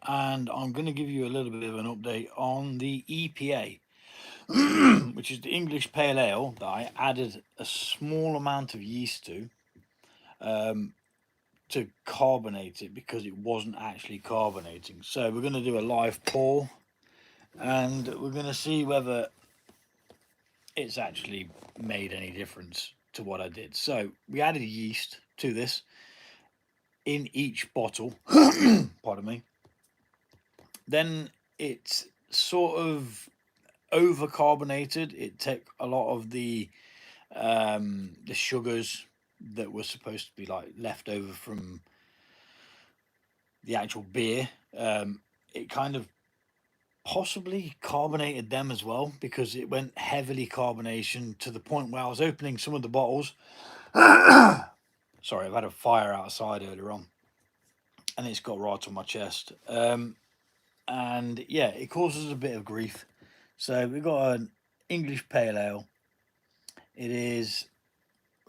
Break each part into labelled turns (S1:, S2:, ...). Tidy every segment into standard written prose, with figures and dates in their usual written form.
S1: and I'm going to give you a little bit of an update on the EPA, which is the English Pale Ale that I added a small amount of yeast um, to carbonate it because it wasn't actually carbonating. So we're going to do a live pour and we're going to see whether it's actually made any difference to what I did. So we added yeast to this in each bottle. Pardon me. Then it's sort of over carbonated. It took a lot of the sugars that were supposed to be like left over from the actual beer. It kind of possibly carbonated them as well because it went heavily carbonation to the point where I was opening some of the bottles. Sorry, I've had a fire outside earlier on and it's got right on my chest. And yeah, it causes a bit of grief. So we've got an English Pale Ale. It is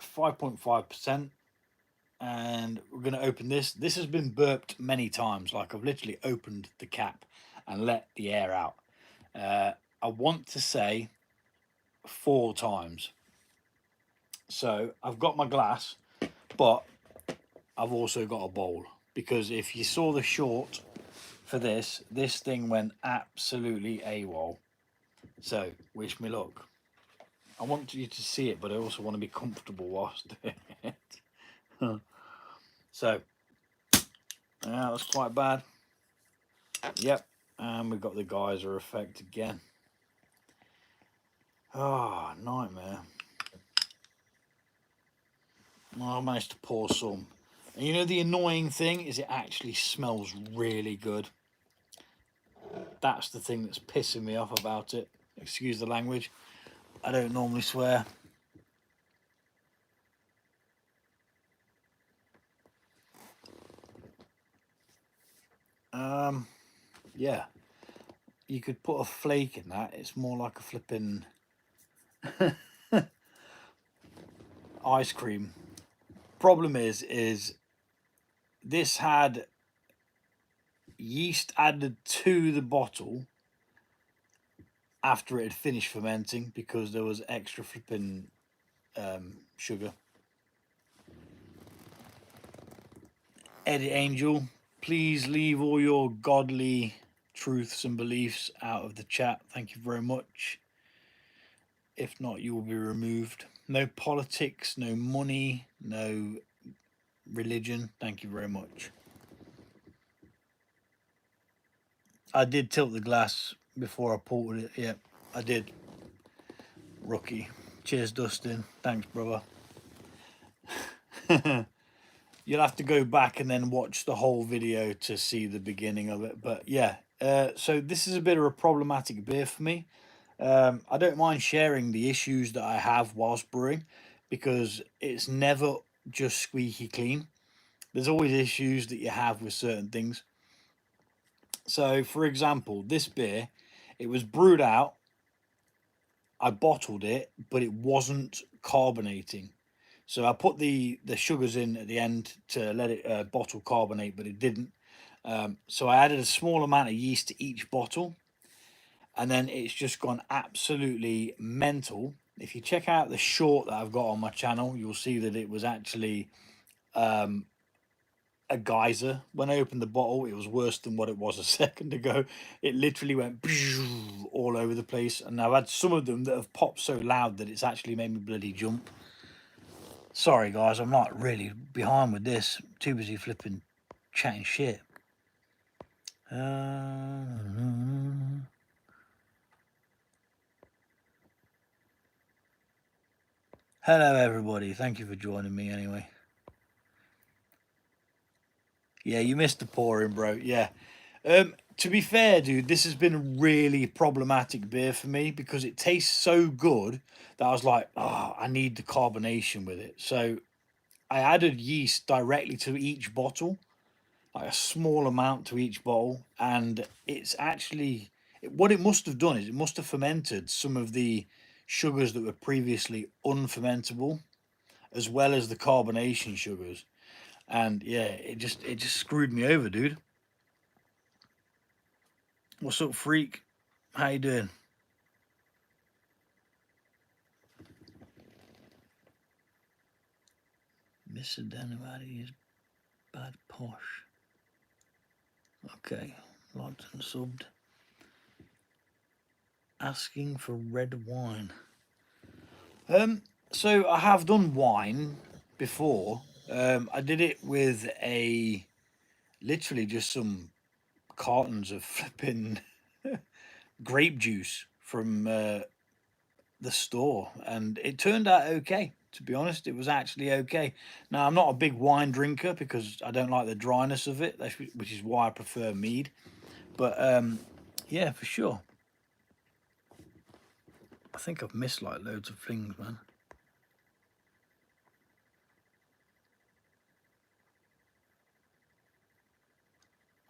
S1: 5.5%. And we're going to open this. This has been burped many times. Like I've literally opened the cap and let the air out. I want to say 4 times. So I've got my glass, but I've also got a bowl. Because if you saw the short for this thing went absolutely AWOL. So wish me luck. I want you to see it, but I also want to be comfortable whilst doing it. So, that was quite bad. Yep, and we've got the geyser effect again. Oh, nightmare. Well, I managed to pour some. And you know the annoying thing is it actually smells really good. That's the thing that's pissing me off about it. Excuse the language. I don't normally swear. Yeah. You could put a flake in that. It's more like a flipping ice cream. Problem is this had yeast added to the bottle after it had finished fermenting because there was extra flipping sugar. Edit Angel, please leave all your godly truths and beliefs out of the chat. Thank you very much. If not, you will be removed. No politics, no money, no religion. Thank you very much. I did tilt the glass before I poured it. Yeah, I did. Rookie. Cheers, Dustin. Thanks, brother. You'll have to go back and then watch the whole video to see the beginning of it. But yeah, so this is a bit of a problematic beer for me. I don't mind sharing the issues that I have whilst brewing because it's never just squeaky clean. There's always issues that you have with certain things. So, for example, this beer, it was brewed out, I bottled it, but it wasn't carbonating. So I put the sugars in at the end to let it bottle carbonate, but it didn't. So I added a small amount of yeast to each bottle, and then it's just gone absolutely mental. If you check out the short that I've got on my channel, you'll see that it was actually a geyser. When I opened the bottle, it was worse than what it was a second ago. It literally went all over the place, and I've had some of them that have popped so loud that it's actually made me bloody jump. Sorry guys, I'm not really behind with this. Too busy flipping chatting shit. Hello everybody, thank you for joining me anyway. Yeah, you missed the pouring, bro. Yeah. To be fair, dude, this has been a really problematic beer for me because it tastes so good that I was like, oh, I need the carbonation with it. So I added yeast directly to each bottle, like a small amount to each bottle, and it's actually what it must have done is it must have fermented some of the sugars that were previously unfermentable, as well as the carbonation sugars. And yeah, it just screwed me over, dude. What's up, freak? How you doing? Mr. Danabadi is bad posh. Okay, liked and subbed. Asking for red wine. So I have done wine before. I did it with literally just some cartons of flipping grape juice from the store, and it turned out okay. To be honest, it was actually okay. Now, I'm not a big wine drinker because I don't like the dryness of it, which is why I prefer mead. But yeah, for sure. I think I've missed like loads of things, man.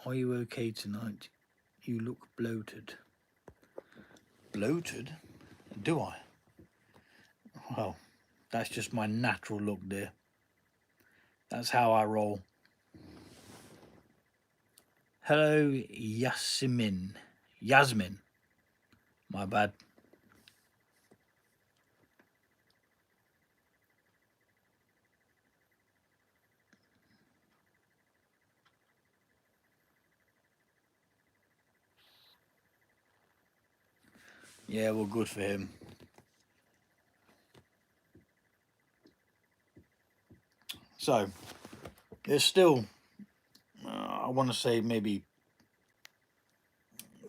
S1: Are you okay tonight? You look bloated. Bloated? Do I? Well, that's just my natural look, dear. That's how I roll. Hello, Yasmin. Yasmin. My bad. Yeah, well, good for him. So, there's still, I want to say maybe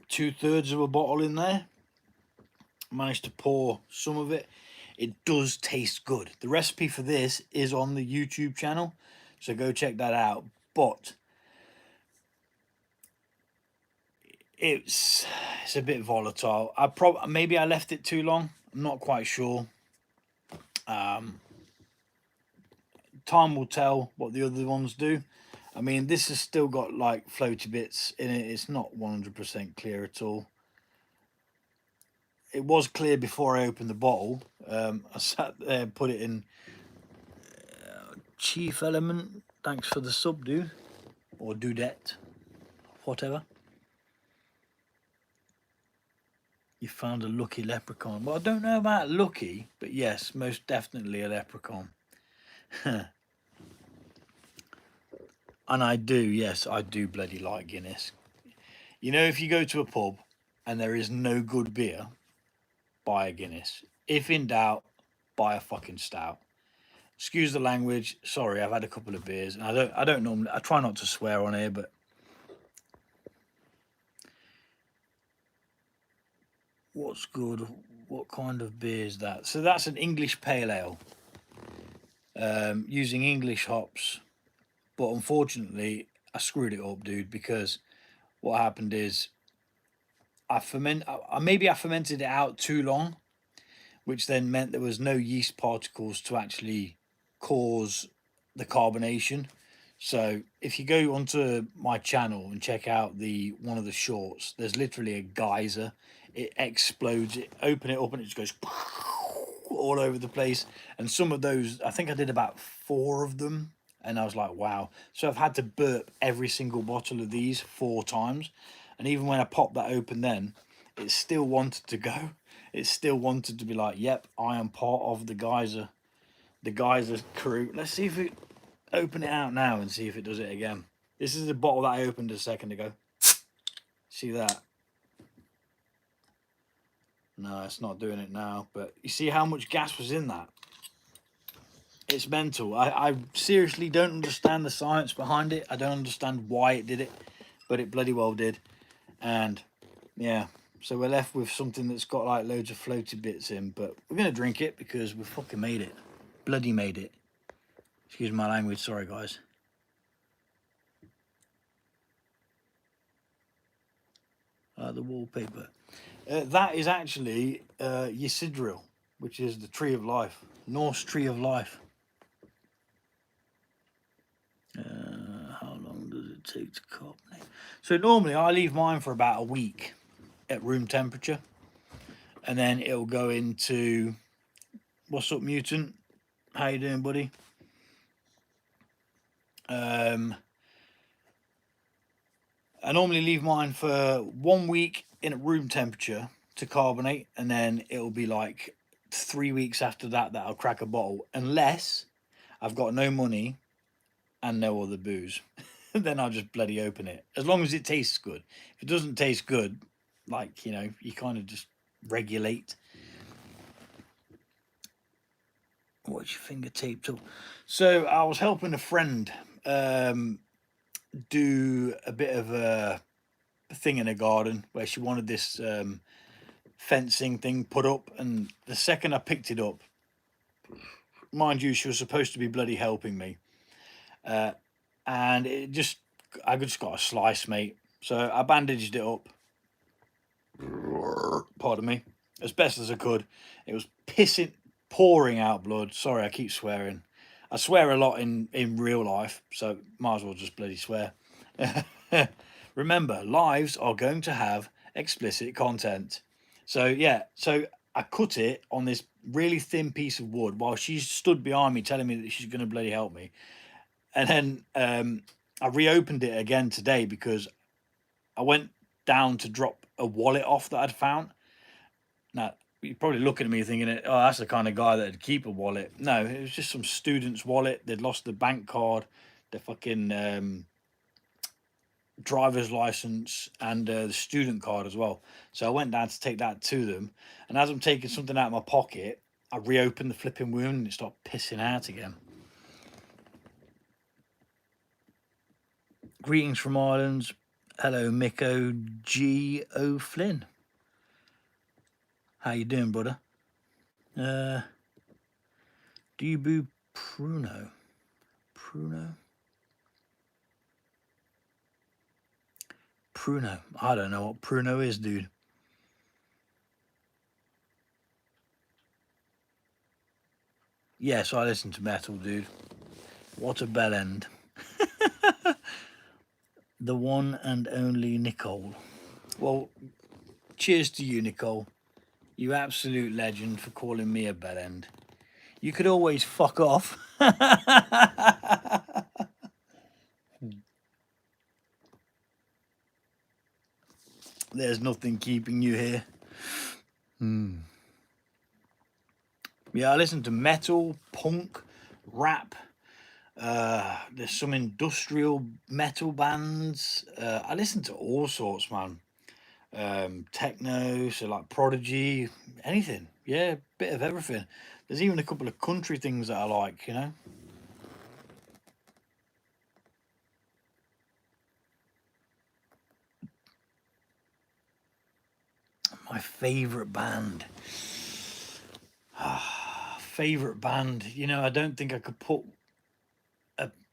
S1: 2/3 of a bottle in there. Managed to pour some of it. It does taste good. The recipe for this is on the YouTube channel, so go check that out. But it's a bit volatile. Maybe I left it too long. I'm not quite sure. Time will tell what the other ones do. I mean, this has still got like floaty bits in it. It's not 100% clear at all. It was clear before I opened the bottle. I sat there, put it in. Chief Element, thanks for the sub, dude, or dudette, whatever. You found a lucky leprechaun. Well, I don't know about lucky, but yes, most definitely a leprechaun. And I do, yes, I do bloody like Guinness. You know, if you go to a pub and there is no good beer, buy a Guinness. If in doubt, buy a fucking stout. Excuse the language. Sorry, I've had a couple of beers, and I don't normally. I try not to swear on here, but what's good? What kind of beer is that? So that's an English pale ale, using English hops. But unfortunately, I screwed it up, dude, because what happened is maybe I fermented it out too long, which then meant there was no yeast particles to actually cause the carbonation. So if you go onto my channel and check out one of the shorts, there's literally a geyser. It explodes. Open it up and it just goes all over the place. And some of those, I think I did about 4 of them, and I was like, wow. So I've had to burp every single bottle of these 4 times, and even when I popped that open, then it still wanted to go. It still wanted to be like, yep, I am part of the geyser crew. Let's see if we open it out now and see if it does it again. This is the bottle that I opened a second ago. See that? No, it's not doing it now. But you see how much gas was in that? It's mental. I seriously don't understand the science behind it. I don't understand why it did it, but it bloody well did. And yeah, so we're left with something that's got like loads of floaty bits in, but we're gonna drink it because we fucking made it. Bloody made it. Excuse my language, sorry guys. The wallpaper. That is actually Ysidril, which is the tree of life, Norse tree of life. How long does it take to carbonate? So normally I leave mine for about a week at room temperature, and then it'll go into. What's up, mutant? How you doing, buddy? I normally leave mine for 1 week in at room temperature to carbonate, and then it'll be like 3 weeks after that that I'll crack a bottle, unless I've got no money and no other booze. Then I'll just bloody open it. As long as it tastes good. If it doesn't taste good, like, you know, you kind of just regulate. What's your finger taped up? So I was helping a friend do a bit of a thing in a garden where she wanted this fencing thing put up, and the second I picked it up, mind you, she was supposed to be bloody helping me, and I just got a slice, mate. So I bandaged it up, pardon me, as best as I could. It was pouring out blood. Sorry, I keep swearing. I swear a lot in real life, so might as well just bloody swear. Remember, lives are going to have explicit content. So yeah, so I cut it on this really thin piece of wood while she stood behind me telling me that she's going to bloody help me. And then I reopened it again today because I went down to drop a wallet off that I'd found. Now, you're probably looking at me thinking, oh, that's the kind of guy that'd keep a wallet. No, it was just some student's wallet. They'd lost the bank card, the fucking driver's license, and the student card as well. So I went down to take that to them. And as I'm taking something out of my pocket, I reopened the flipping wound and it started pissing out again. Greetings from Ireland. Hello, Miko G. O'Flynn. How you doing, brother? Do you boo Pruno? Pruno? Pruno. I don't know what Pruno is, dude. Yes, I listen to metal, dude. What a bell end. The one and only Nicole. Well, cheers to you, Nicole. You absolute legend for calling me a bell end. You could always fuck off. There's nothing keeping you here. Yeah, I listen to metal, punk, rap. There's some industrial metal bands. I listen to all sorts, man. Techno, so like Prodigy, anything. Yeah, bit of everything. There's even a couple of country things that I like, you know. My favorite band. Favorite band. You know, I don't think I could put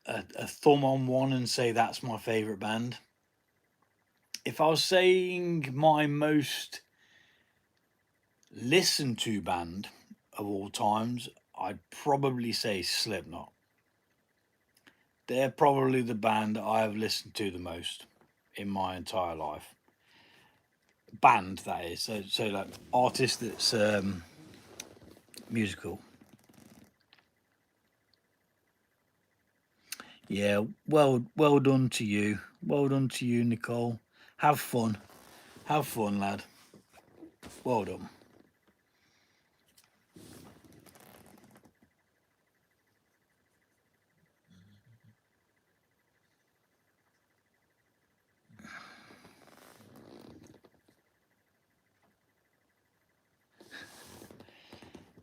S1: a thumb on one and say that's my favorite band. If I was saying my most listened to band of all times, I'd probably say Slipknot. They're probably the band that I have listened to the most in my entire life. Band, that is. So like artist that's musical. Yeah, well done to you. Well done to you, Nicole. Have fun. Have fun, lad. Well done.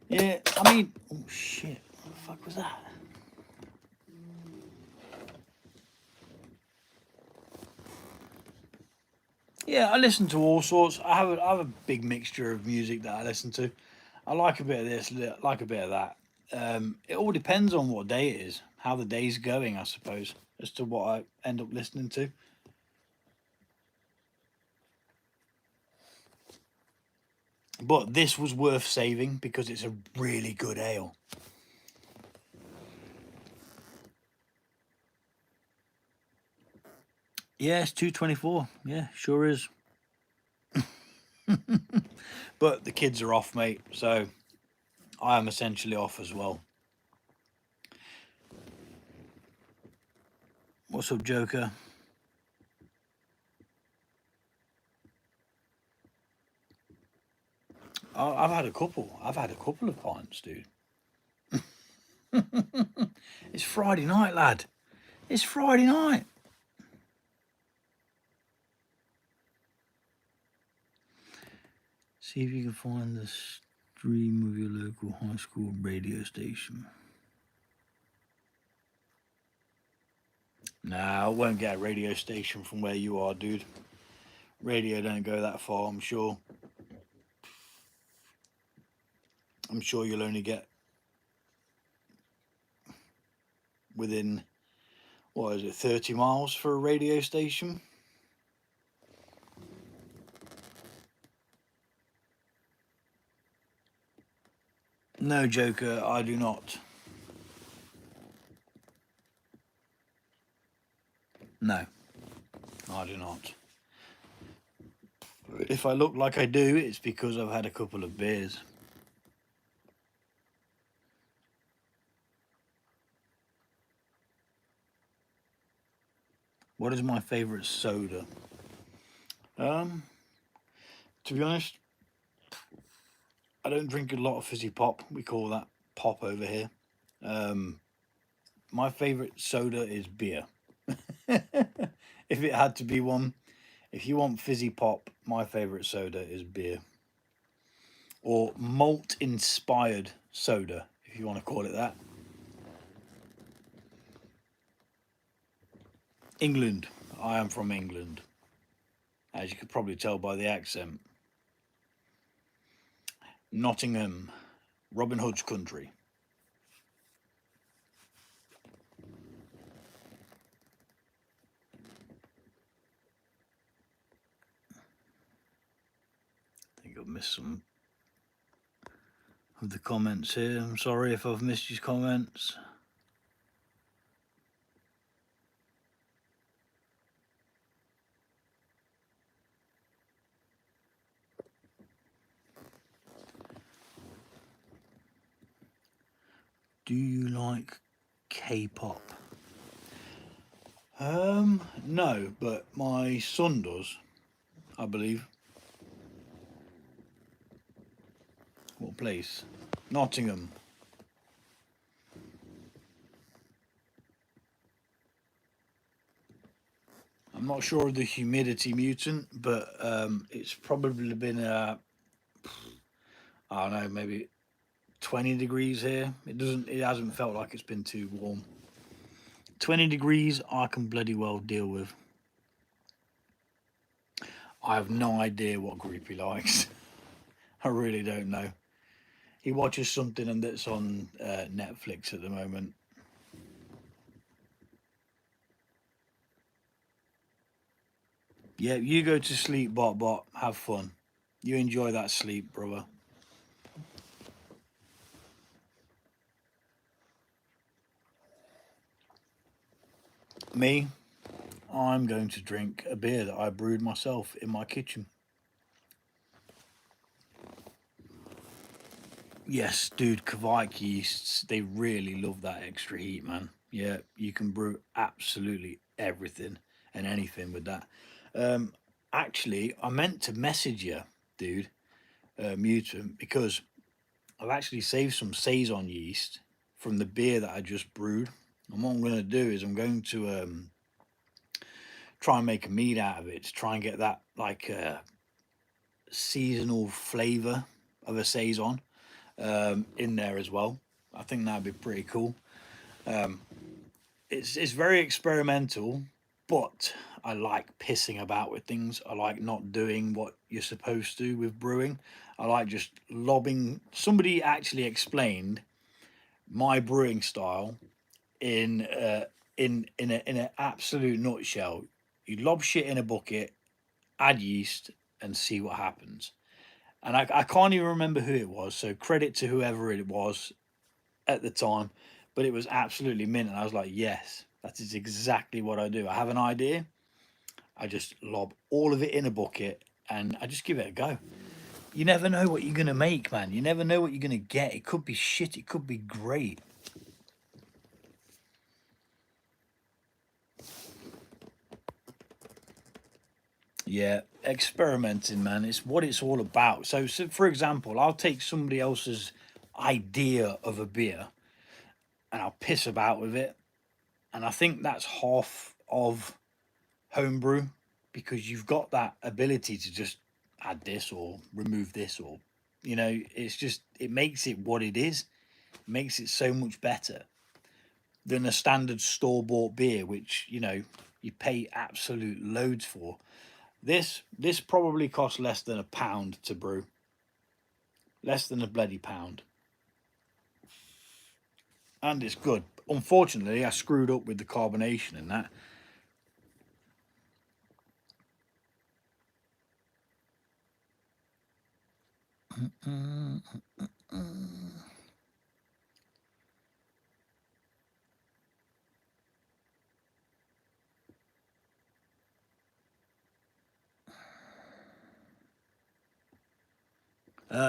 S1: Yeah, I mean, oh shit, what the fuck was that? Yeah, I listen to all sorts. I have a big mixture of music that I listen to. I like a bit of this, like a bit of that. It all depends on what day it is, how the day's going, I suppose, as to what I end up listening to. But this was worth saving because it's a really good ale. Yeah, it's 224. Yeah, sure is. But the kids are off, mate, so I am essentially off as well. What's up, Joker? I've had a couple. I've had a couple of pints, dude. It's Friday night, lad. It's Friday night. See if you can find the stream of your local high school radio station. Nah, I won't get a radio station from where you are, dude. Radio don't go that far, I'm sure. I'm sure you'll only get within, what is it, 30 miles for a radio station? No, Joker, I do not. No, I do not. If I look like I do, it's because I've had a couple of beers. What is my favourite soda? To be honest, I don't drink a lot of fizzy pop. We call that pop over here. My favourite soda is beer. If it had to be one, if you want fizzy pop, my favourite soda is beer. Or malt inspired soda, if you want to call it that. England. I am from England, as you could probably tell by the accent. Nottingham, Robin Hood's country. I think I've missed some of the comments here. I'm sorry if I've missed your comments. Do you like K-pop? No, but my son does, I believe. What place? Nottingham. I'm not sure of the humidity mutant, but it's probably been I don't know, maybe 20 degrees here. It hasn't felt like it's been too warm. 20 degrees I can bloody well deal with. I have no idea what group he likes. I really don't know. He watches something and that's on Netflix at the moment. Yeah, you go to sleep, Bot. Have fun. You enjoy that sleep, brother. Me, I'm going to drink a beer that I brewed myself in my kitchen. Yes, dude, Kveik yeasts, they really love that extra heat, man. Yeah, you can brew absolutely everything and anything with that. Actually, I meant to message you, dude, Mutant, because I've actually saved some Saison yeast from the beer that I just brewed. And what I'm going to do is I'm going to try and make a mead out of it to try and get that like seasonal flavour of a Saison in there as well. I think that'd be pretty cool. It's very experimental, but I like pissing about with things. I like not doing what you're supposed to with brewing. I like just lobbing. Somebody actually explained my brewing style in an absolute nutshell. You lob shit in a bucket, add yeast, and see what happens. And I can't even remember who it was, so credit to whoever it was at the time, but it was absolutely mint. And I was like, yes, that is exactly what I do. I have an idea, I just lob all of it in a bucket, and I just give it a go. You never know what you're going to make, man. You never know what you're going to get. It could be shit, it could be great. Yeah, experimenting, man. It's what it's all about. So for example, I'll take somebody else's idea of a beer and I'll piss about with it. And I think that's half of homebrew, because you've got that ability to just add this or remove this, or, it's just, it makes it what it is. It makes it so much better than a standard store-bought beer, which, you pay absolute loads for. This probably costs less than £1 to brew. Less than a bloody pound. And it's good. Unfortunately, I screwed up with the carbonation and that.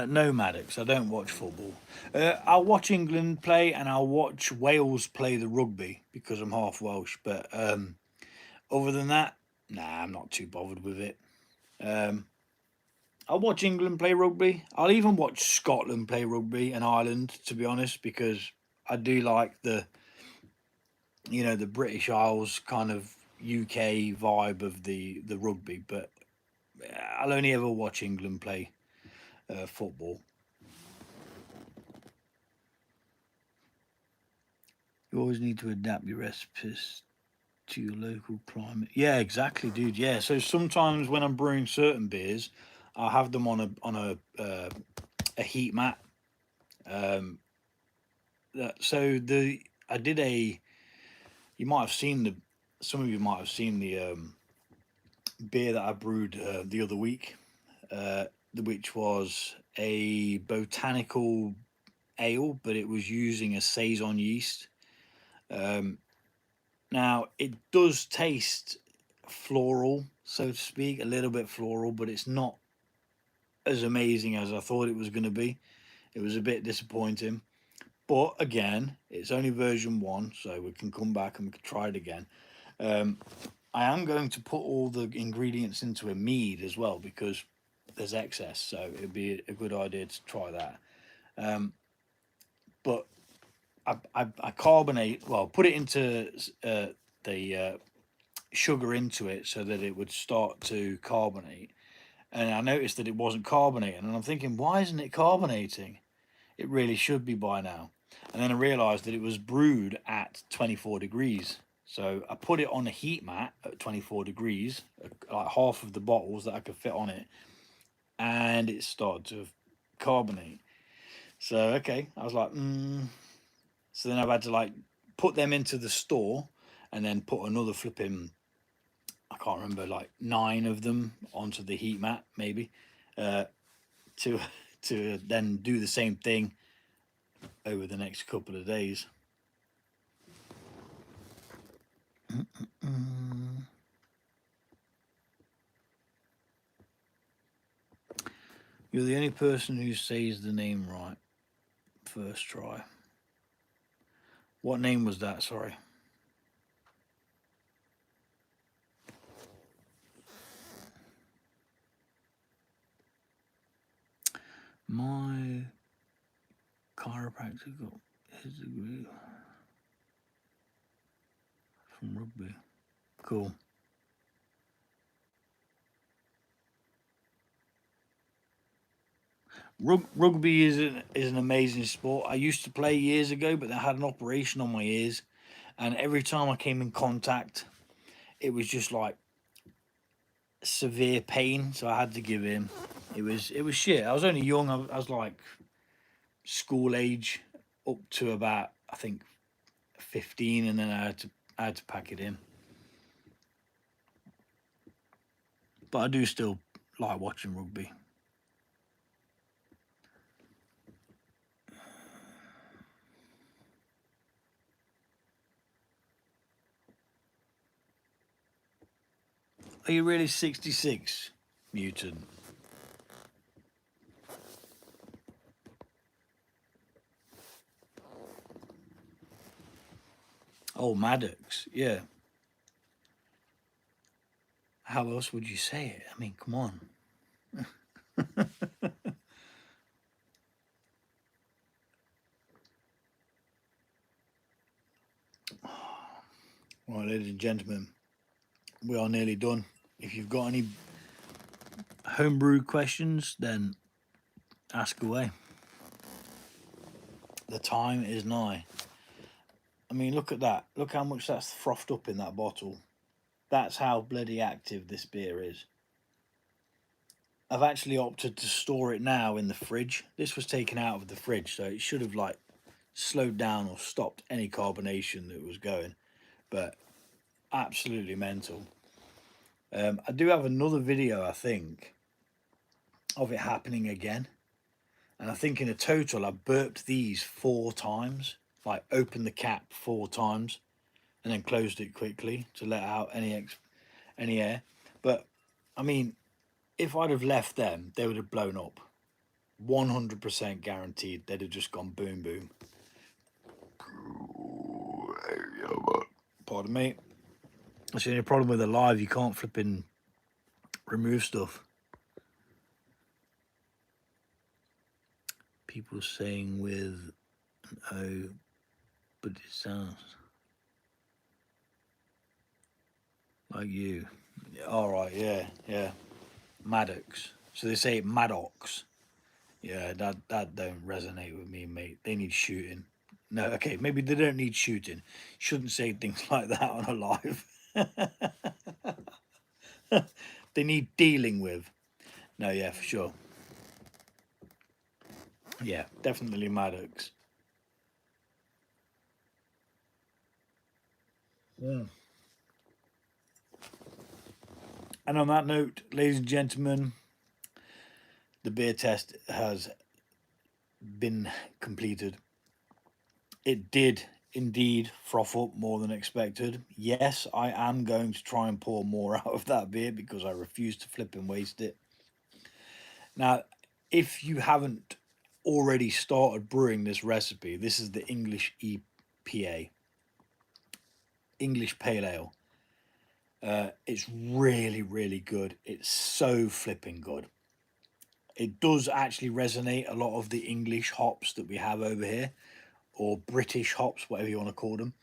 S1: No, Maddox, I don't watch football. I'll watch England play and I'll watch Wales play the rugby because I'm half Welsh. But other than that, nah, I'm not too bothered with it. I'll watch England play rugby. I'll even watch Scotland play rugby and Ireland, to be honest, because I do like the British Isles kind of UK vibe of the rugby. But I'll only ever watch England play football. You always need to adapt your recipes to your local climate. Yeah, exactly, dude. Yeah. So sometimes when I'm brewing certain beers, I'll have them on a heat mat. Um, so I did a. You might have seen the. Some of you might have seen the beer that I brewed the other week, which was a botanical ale, but it was using a saison yeast. Um, Now, it does taste floral, so to speak, a little bit floral, but it's not as amazing as I thought it was going to be. It was a bit disappointing. But again, it's only version 1, so we can come back and we can try it again. Um, I am going to put all the ingredients into a mead as well because there's excess, so it'd be a good idea to try that. But I carbonate, well, put it into the sugar into it so that it would start to carbonate. And I noticed that it wasn't carbonating, and I'm thinking, why isn't it carbonating? It really should be by now. And then I realized that it was brewed at 24 degrees. So I put it on a heat mat at 24 degrees, like half of the bottles that I could fit on it, and it started to carbonate. So, okay, I was like, So then I've had to like put them into the store and then put another flipping, I can't remember, like 9 of them onto the heat mat, maybe, to to then do the same thing over the next couple of days. You're the only person who says the name right first try. What name was that? Sorry. My chiropractor got his degree from rugby. Cool. Rugby is an amazing sport. I used to play years ago, but I had an operation on my ears, and every time I came in contact, it was just like severe pain. So I had to give in. It was shit. I was only young. I was like school age up to about, I think, 15, and then I had to pack it in. But I do still like watching rugby. Are you really 66, mutant? Oh, Maddox, yeah. How else would you say it? I mean, come on. Right, ladies and gentlemen, we are nearly done. If you've got any homebrew questions, then ask away. The time is nigh. I mean, look at that. Look how much that's frothed up in that bottle. That's how bloody active this beer is. I've actually opted to store it now in the fridge. This was taken out of the fridge, so it should have like slowed down or stopped any carbonation that was going. But absolutely mental. I do have another video, I think, of it happening again. And I think in a total, I burped these 4 times. Like opened the cap 4 times and then closed it quickly to let out any air. But I mean, if I'd have left them, they would have blown up. 100% guaranteed. They'd have just gone boom, boom. Pardon me. That's the only problem with the live. You can't flipping remove stuff. People saying with an O, but it sounds like you. All right, yeah. Maddox. So they say Maddox. Yeah, that don't resonate with me, mate. They need shooting. No, okay, maybe they don't need shooting. Shouldn't say things like that on a live. They need dealing with. No, yeah, for sure. Yeah, definitely Maddox. Yeah. And on that note, ladies and gentlemen, the beer test has been completed. It did indeed froth up more than expected. Yes, I am going to try and pour more out of that beer because I refuse to flip and waste it. Now, if you haven't already started brewing this recipe, this is the English EPA, English Pale Ale. It's really, really good. It's so flipping good. It does actually resonate a lot of the English hops that we have over here, or British hops, whatever you want to call them.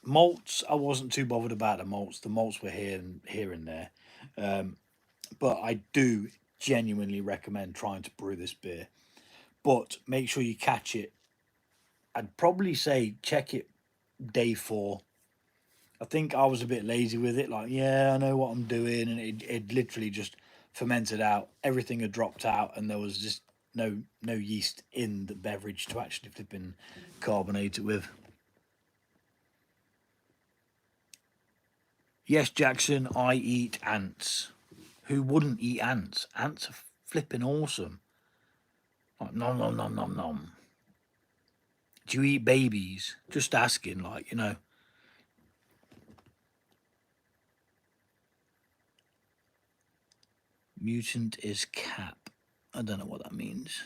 S1: Malts, I wasn't too bothered about the malts. The malts were here and there. But I do genuinely recommend trying to brew this beer. But make sure you catch it. I'd probably say check it day 4. I think I was a bit lazy with it. Like, yeah, I know what I'm doing. And it literally just fermented out. Everything had dropped out and there was just no yeast in the beverage to actually flipping carbonate it with. Yes, Jackson, I eat ants. Who wouldn't eat ants? Ants are flipping awesome. Like, nom, nom, nom, nom, nom. Do you eat babies? Just asking, like, you know. Mutant is cap. I don't know what that means.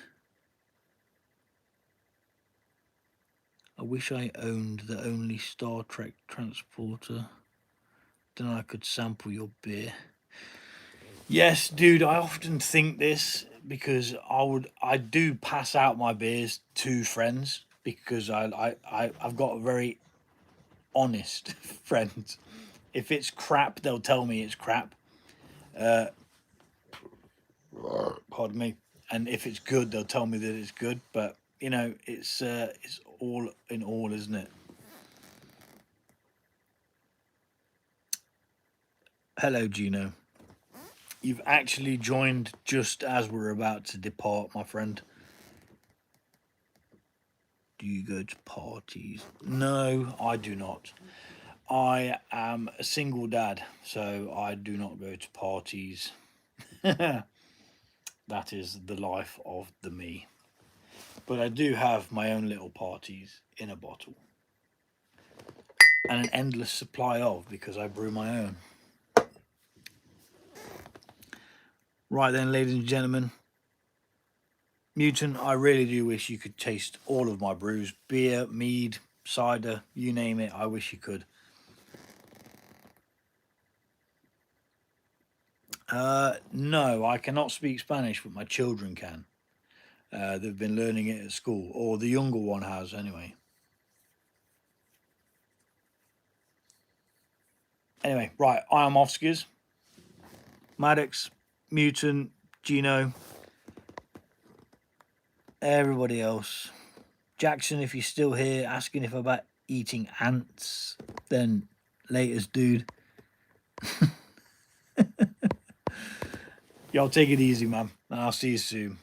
S1: I wish I owned the only Star Trek transporter. Then I could sample your beer. Yes, dude, I often think this because I do pass out my beers to friends because I've got a very honest friend. If it's crap, they'll tell me it's crap. Pardon me. And if it's good, they'll tell me that it's good. But you know, it's all in all, isn't it? Hello, Gino. You've actually joined just as we're about to depart, my friend. Do you go to parties? No, I do not. I am a single dad, so I do not go to parties. That is the life of the me. But I do have my own little parties in a bottle. And an endless supply of, because I brew my own. Right then, ladies and gentlemen. Mutant, I really do wish you could taste all of my brews. Beer, mead, cider, you name it. I wish you could. No, I cannot speak Spanish, but my children can. They've been learning it at school, or the younger one has anyway. Anyway, right, I am Oscars. Maddox, Mutant, Gino, everybody else. Jackson, if you're still here asking if about eating ants, then latest, dude. Y'all take it easy, man, and I'll see you soon.